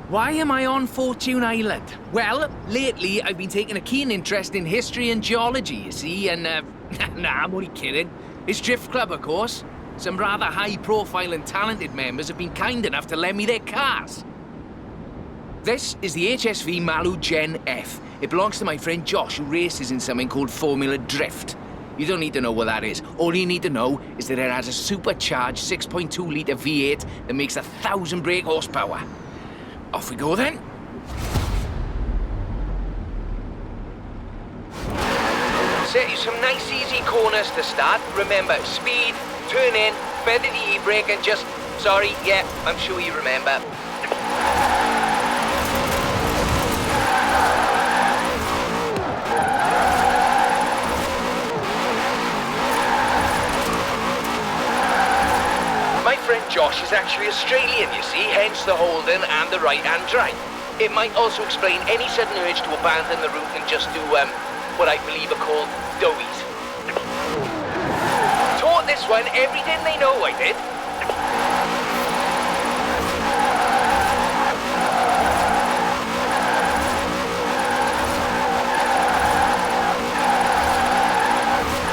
Why am I on Fortune Island? Well, lately I've been taking a keen interest in history and geology, you see, and, nah, I'm only kidding. It's Drift Club, of course. Some rather high-profile and talented members have been kind enough to lend me their cars. This is the HSV MALOO Gen F. It belongs to my friend Josh, who races in something called Formula Drift. You don't need to know what that is. All you need to know is that it has a supercharged 6.2-litre V8 that makes 1,000 brake horsepower. Off we go then. Set you some nice easy corners to start. Remember, speed, turn in, feather the e-brake and just... Sorry, yeah, I'm sure you remember. My friend Josh is actually Australian, you see, hence the Holden and the right-hand drive. It might also explain any sudden urge to abandon the route and just do, what I believe are called doughies. Taught this one everything they know, I did.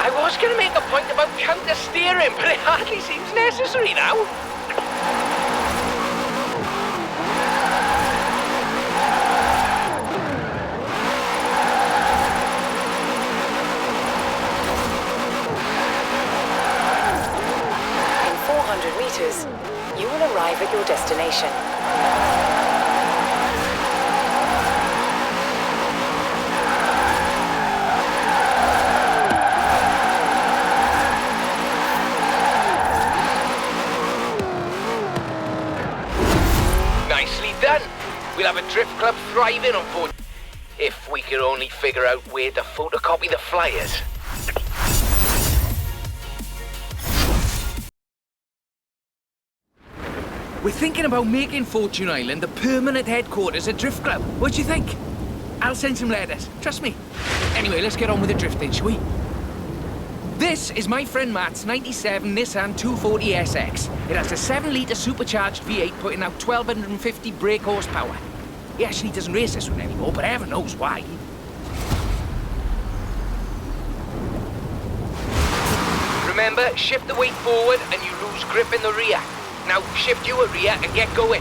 I was going to make a point about counter-steering, but it hardly seems necessary now. In 400 meters, you will arrive at your destination. Nicely done. We'll have a drift club thriving on board. If we could only figure out where to photocopy the flyers. We're thinking about making Fortune Island the permanent headquarters of Drift Club. What do you think? I'll send some letters. Trust me. Anyway, let's get on with the drifting, shall we? This is my friend Matt's 97 Nissan 240SX. It has a 7-litre supercharged V8 putting out 1,250 brake horsepower. He actually doesn't race this one anymore, but heaven knows why. Remember, shift the weight forward and you lose grip in the rear. Now shift your rear and get going.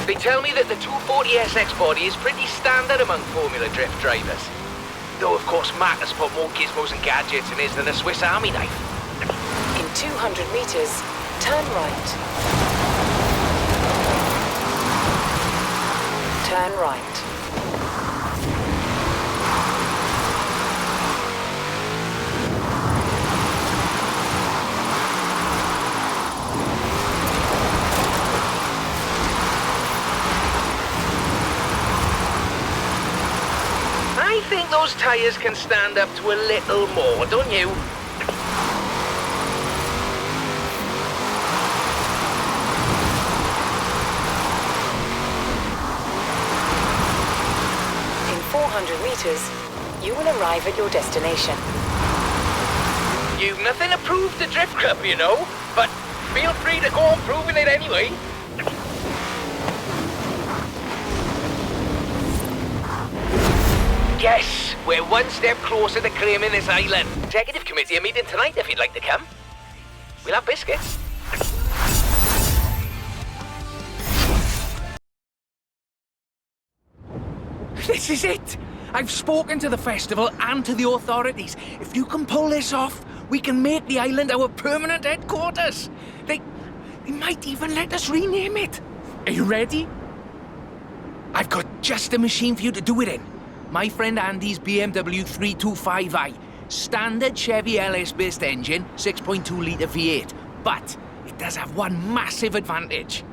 They tell me that the 240SX body is pretty standard among Formula Drift drivers. Though, of course, Matt has put more gizmos and gadgets in his than a Swiss Army knife. In 200 meters, turn right. Turn right. I think those tyres can stand up to a little more, don't you? In 400 meters, you will arrive at your destination. You've nothing to prove to Drift Club, you know, but feel free to go on proving it anyway. Yes, we're one step closer to claiming this island. Executive committee are meeting tonight if you'd like to come. We'll have biscuits. This is it! I've spoken to the festival and to the authorities. If you can pull this off, we can make the island our permanent headquarters. They might even let us rename it. Are you ready? I've got just the machine for you to do it in. My friend Andy's BMW 325i. Standard Chevy LS-based engine, 6.2-litre V8. But it does have one massive advantage.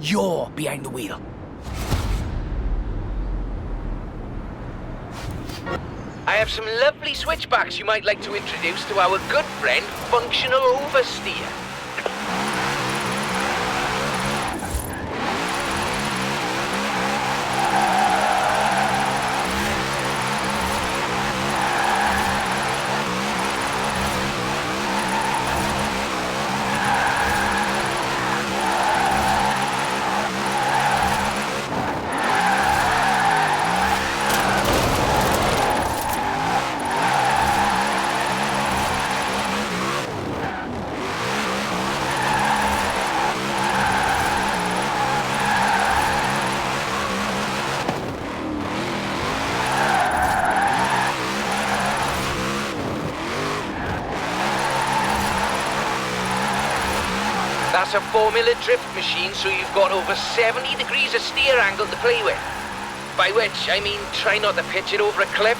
You're behind the wheel. I have some lovely switchbacks you might like to introduce to our good friend, Functional Oversteer. That's a Formula Drift machine, so you've got over 70 degrees of steer angle to play with. By which, I mean, try not to pitch it over a cliff.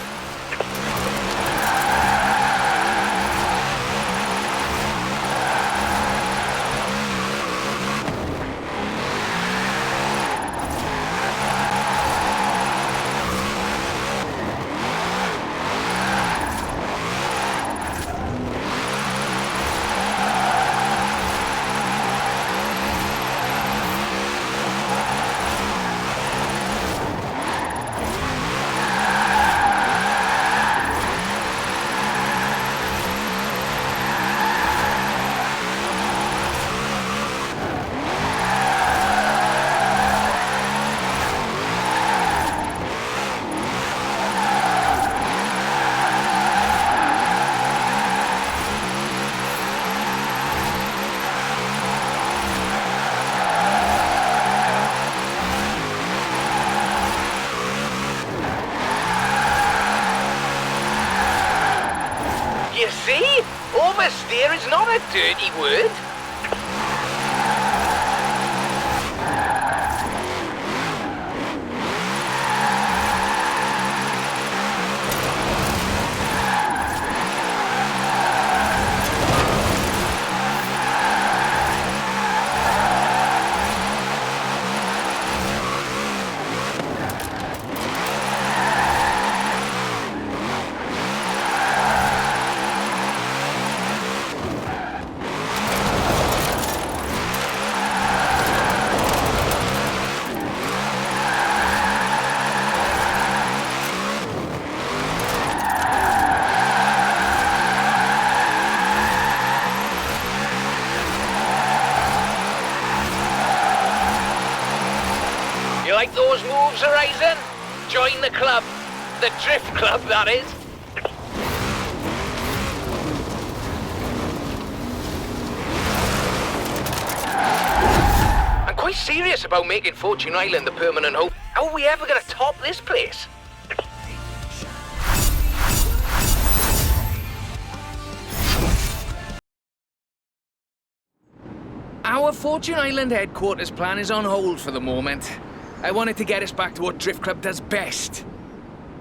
You see? Oversteer is not a dirty word. You like those moves, Horizon? Join the club. The Drift Club, that is. I'm quite serious about making Fortune Island the permanent home. How are we ever going to top this place? Our Fortune Island headquarters plan is on hold for the moment. I wanted to get us back to what Drift Club does best.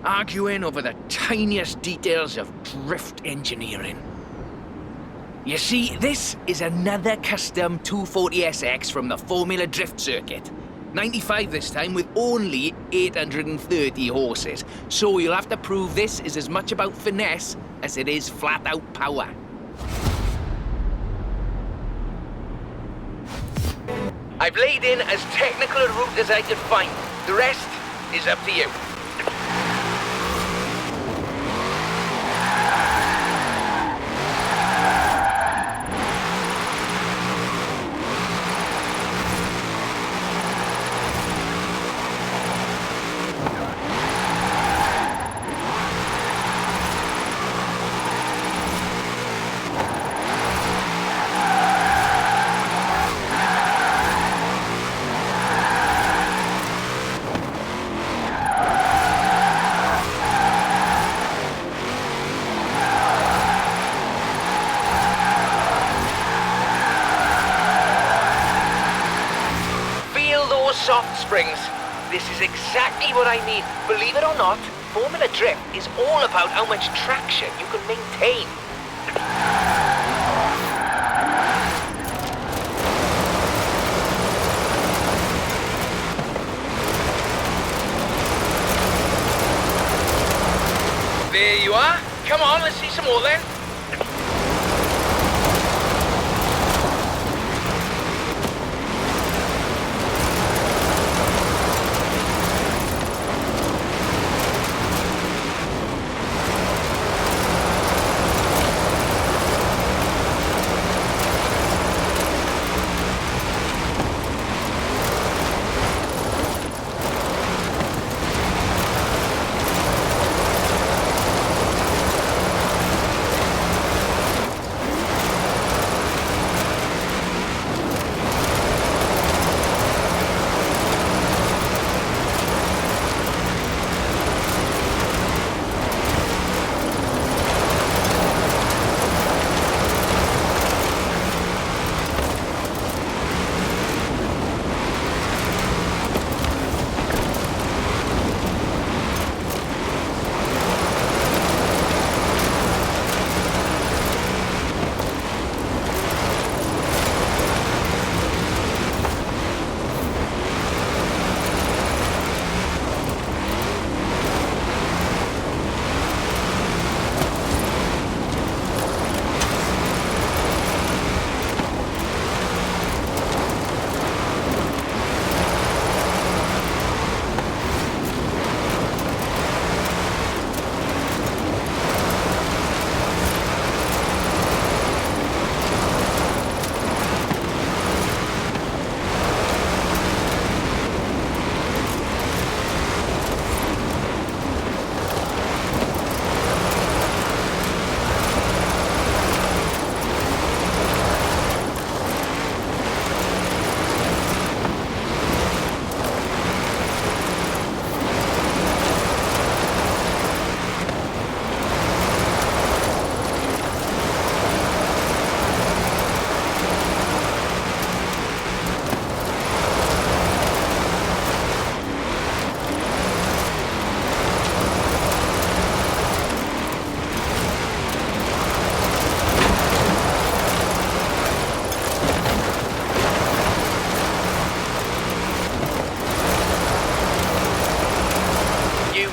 Arguing over the tiniest details of drift engineering. You see, this is another custom 240SX from the Formula Drift circuit. 95 this time with only 830 horses. So you'll have to prove this is as much about finesse as it is flat-out power. I've laid in as technical a route as I could find. The rest is up to you. Soft springs. This is exactly what I need. Believe it or not, Formula Drift is all about how much traction you can maintain. There you go then.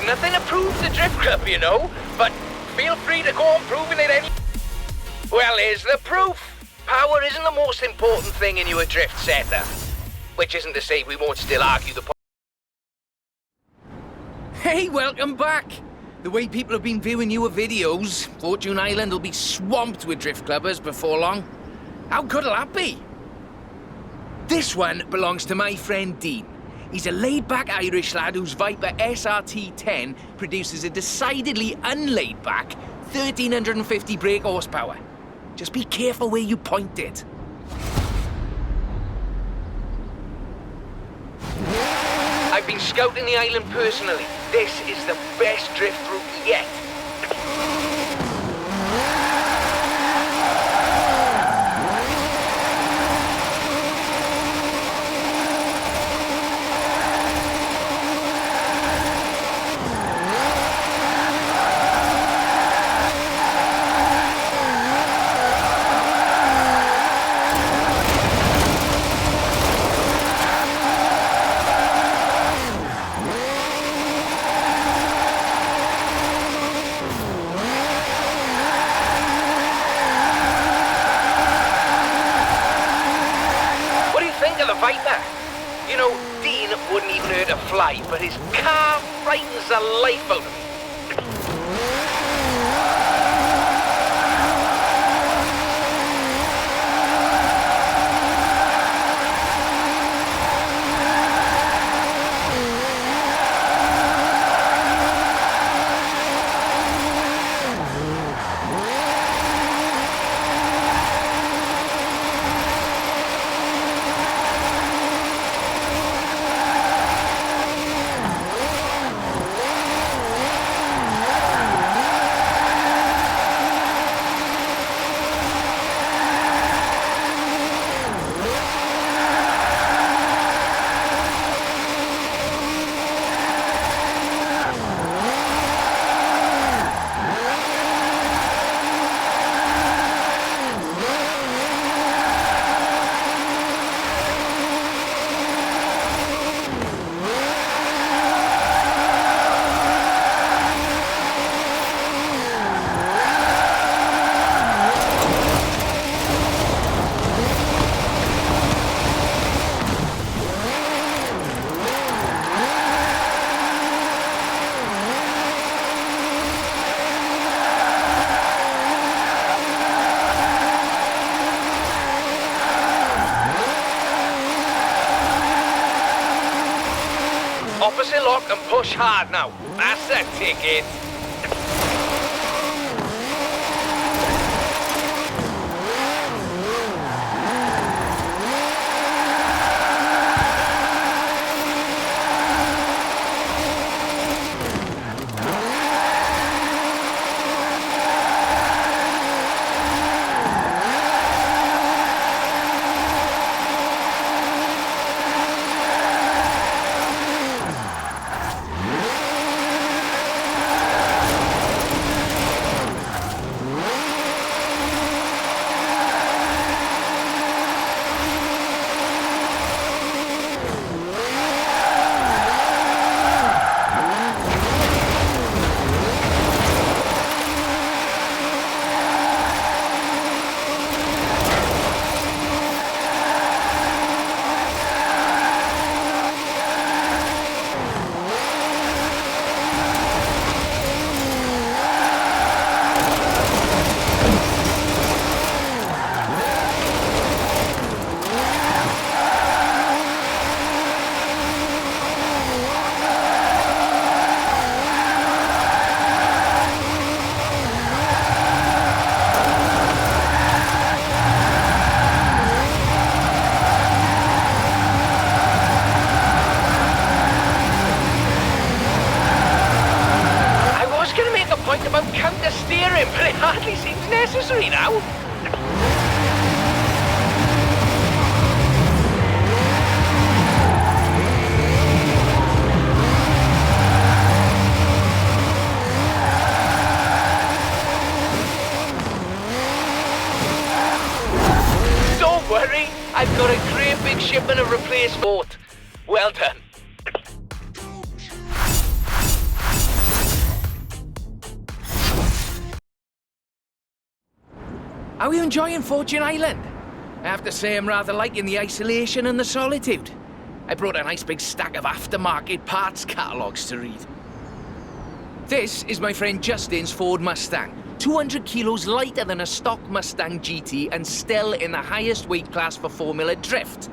Nothing to prove the Drift Club, you know, but feel free to go on proving it any... Well, here's the proof. Power isn't the most important thing in your drift setup. Which isn't to say we won't still argue the point. Hey, welcome back. The way people have been viewing your videos, Fortune Island will be swamped with drift clubbers before long. How good'll that be? This one belongs to my friend Dean. He's a laid-back Irish lad whose Viper SRT-10 produces a decidedly unlaid-back 1,350 brake horsepower. Just be careful where you point it. I've been scouting the island personally. This is the best drift route yet. Viper. You know, Dean wouldn't even hurt a fly, but his car frightens the life out of me. lock and push hard now. That's the ticket. About counter steering, but it hardly seems necessary now. Don't worry, I've got a great big shipment of replaced boat. Well done. Are you enjoying Fortune Island? I have to say I'm rather liking the isolation and the solitude. I brought a nice big stack of aftermarket parts catalogues to read. This is my friend Justin's Ford Mustang. 200 kilos lighter than a stock Mustang GT and still in the highest weight class for Formula Drift.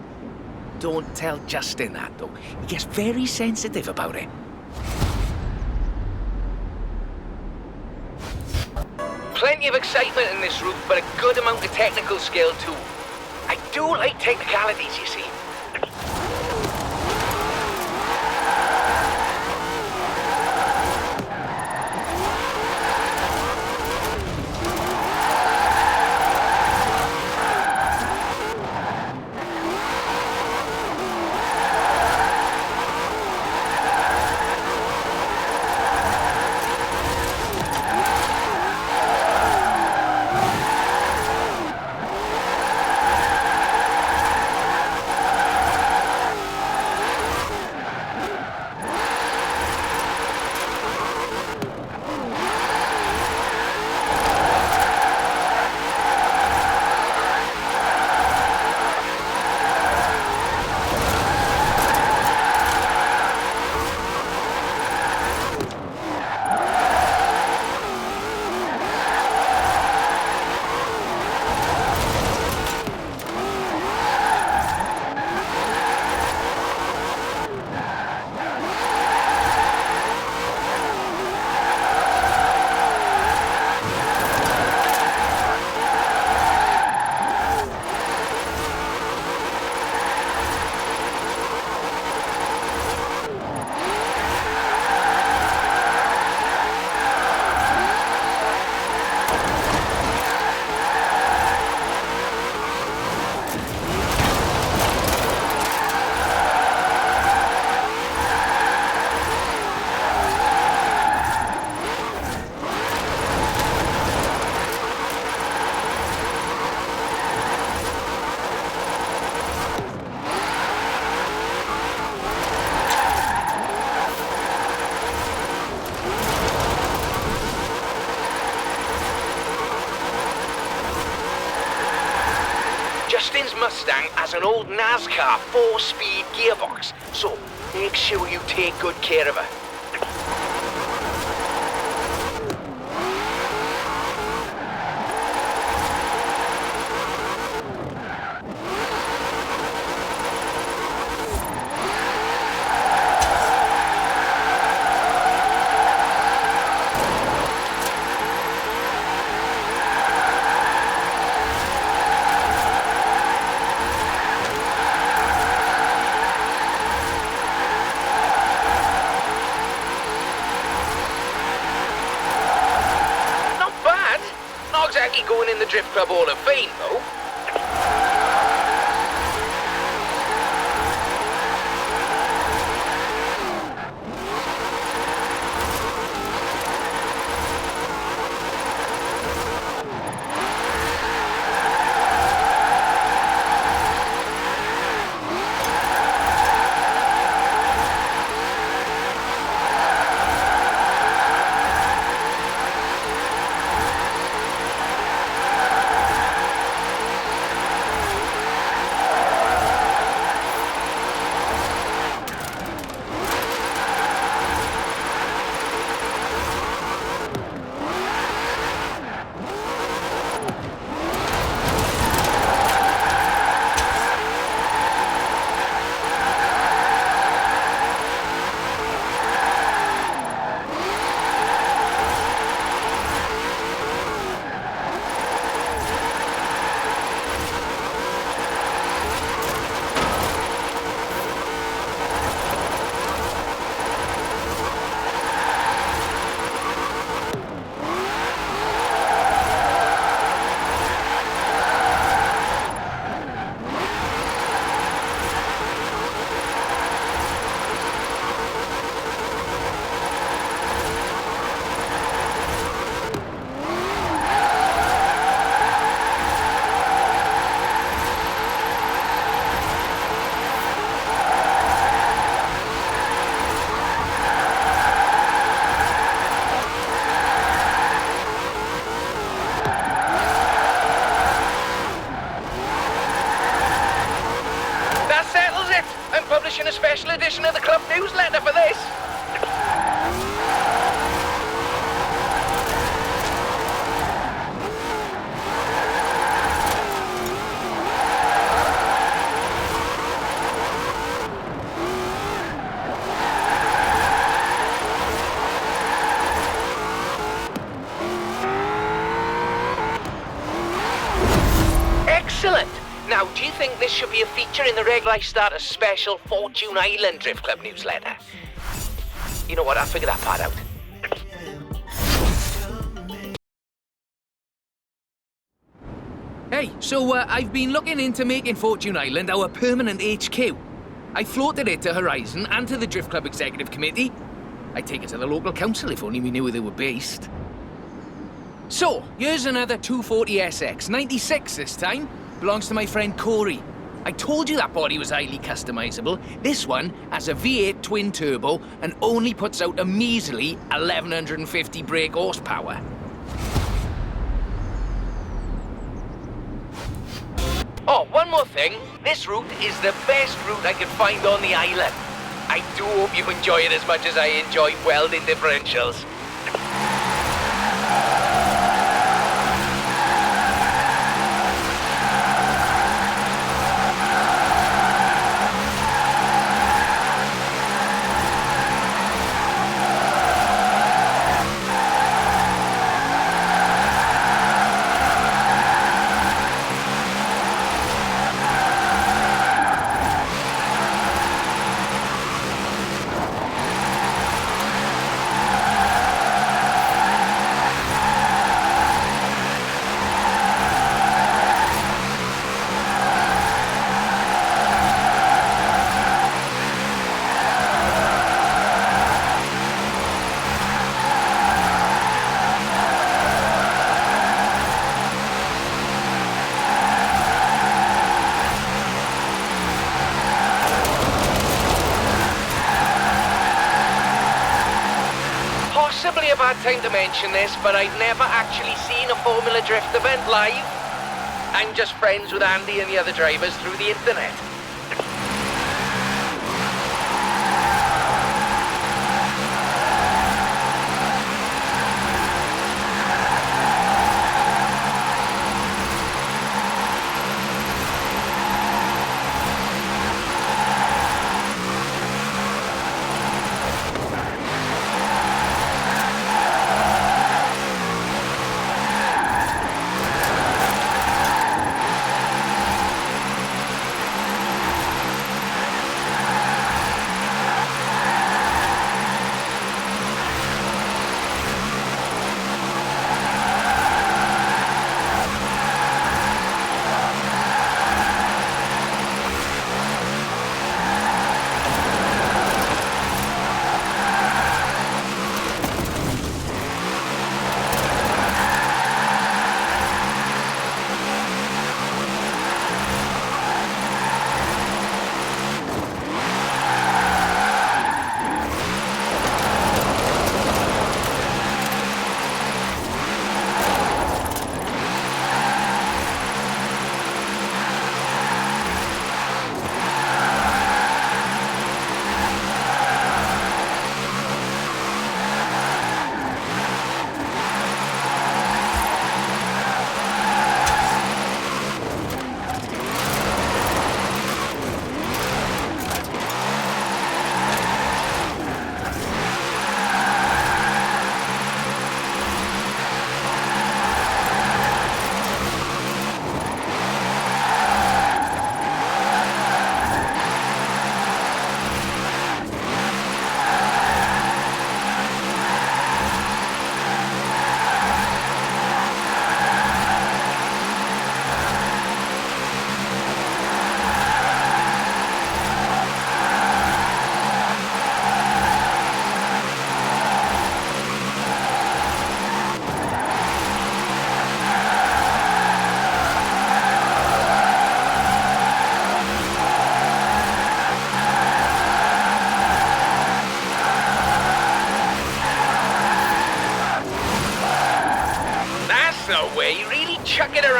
Don't tell Justin that though. He gets very sensitive about it. Plenty of excitement in this route, but a good amount of technical skill too. I do like technicalities, you see. Justin's Mustang has an old NASCAR 4-speed gearbox, so make sure you take good care of her. Drift Club Hall of Fame, though. Publishing a special edition of the club newsletter for this. Excellent. Now, do you think this should be a feature in the Reg Life Starter special Fortune Island Drift Club newsletter? You know what, I'll figure that part out. Hey, so I've been looking into making Fortune Island our permanent HQ. I floated it to Horizon and to the Drift Club Executive Committee. I'd take it to the local council if only we knew where they were based. So, here's another 240SX, 96 this time. Belongs to my friend Corey. I told you that body was highly customizable. This one has a V8 twin turbo and only puts out a measly 1150 brake horsepower. Oh, one more thing. This route is the best route I could find on the island. I do hope you enjoy it as much as I enjoy welding differentials. Possibly a bad time to mention this, but I've never actually seen a Formula Drift event live. I'm just friends with Andy and the other drivers through the internet.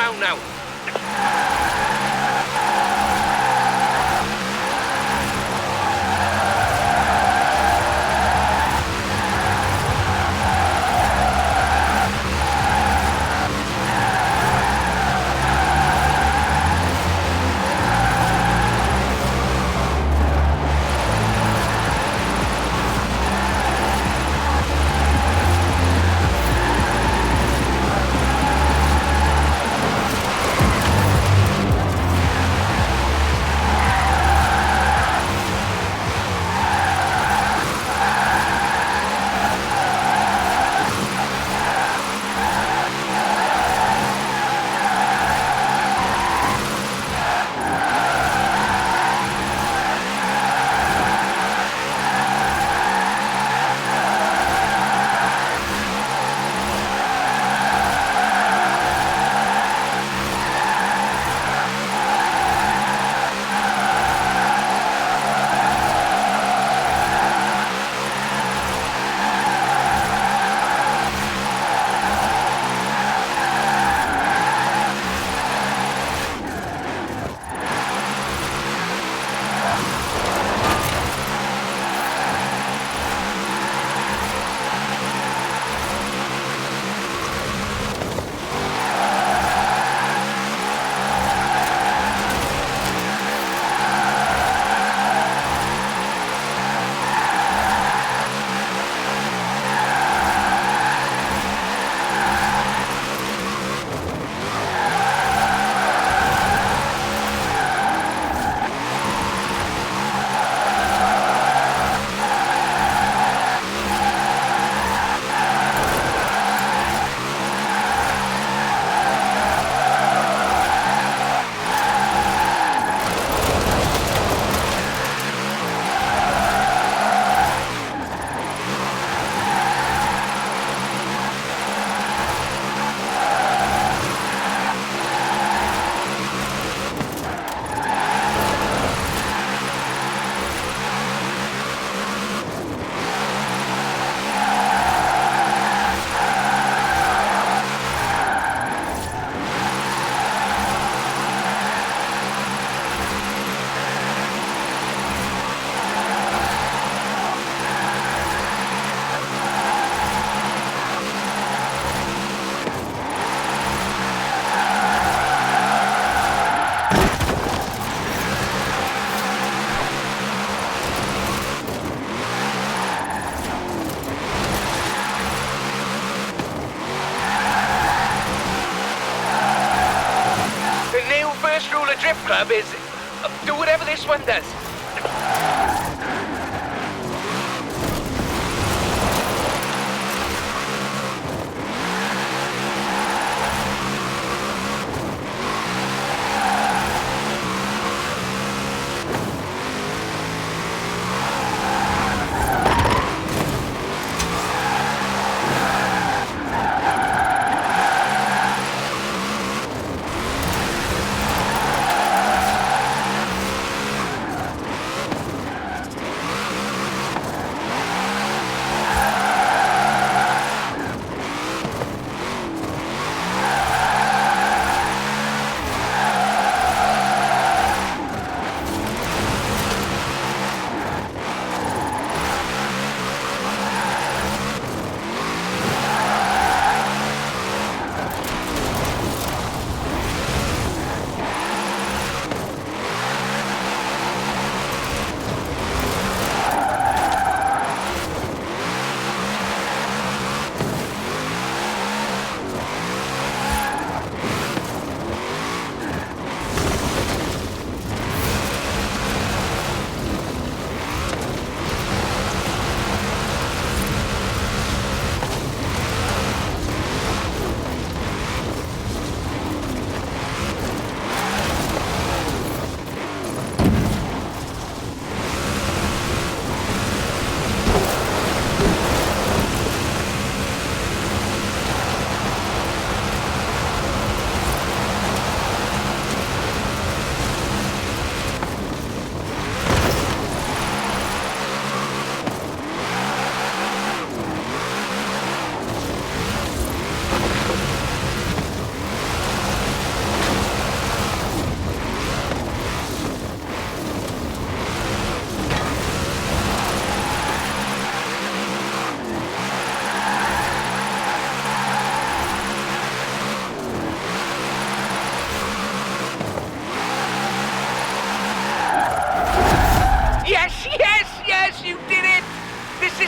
around now. Drift Club is do whatever this one does.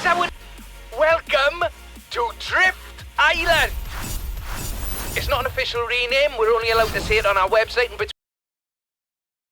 how it... Welcome to Drift Island. It's not an official rename. We're only allowed to say it on our website and